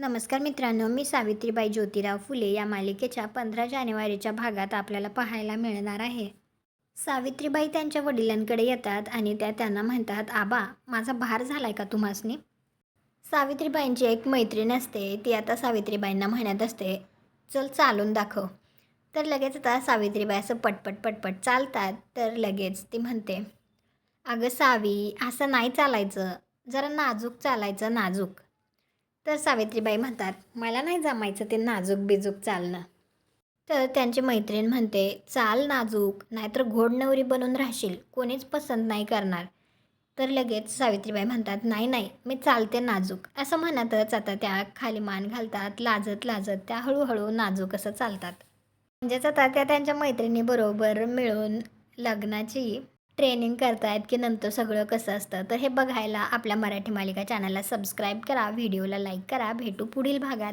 नमस्कार मित्रांनो, मी सावित्रीबाई ज्योतिराव फुले या मालिकेच्या 15 जानेवारीच्या भागात आपल्याला पाहायला मिळणार आहे. सावित्रीबाई त्यांच्या वडिलांकडे येतात आणि त्या त्यांना म्हणतात, आबा माझा भार झालाय का तुम्हासनी? सावित्रीबाईंची एक मैत्रीण असते, ती आता सावित्रीबाईंना म्हणत असते, चल चालून दाखव. तर लगेच आता सावित्रीबाई असं पटपट पटपट चालतात. तर लगेच ती म्हणते, अगं सावी, असं नाही चालायचं, जरा नाजूक चालायचं, नाजूक. तर सावित्रीबाई म्हणतात, मला नाही जमायचं ते नाजूक बिजूक चालणं. तर त्यांची मैत्रीण म्हणते, चाल नाजूक, नाहीतर घोडनवरी बनून राहशील, कोणीच पसंत नाही करणार. तर लगेच सावित्रीबाई म्हणतात, नाही नाही, मी चालते नाजूक, असं म्हणतच आता त्या खाली मान घालतात, लाजत लाजत त्या हळूहळू नाजूक असं चालतात. म्हणजेच आता त्या त्यांच्या मैत्रिणीबरोबर मिळून लग्नाची ट्रेनिंग करतायत की नंतर सगळं कसं असतं. तर हे बघायला आपल्या मराठी मालिका चॅनलला सबस्क्राईब करा, व्हिडिओला लाईक करा. भेटू पुढील भागात.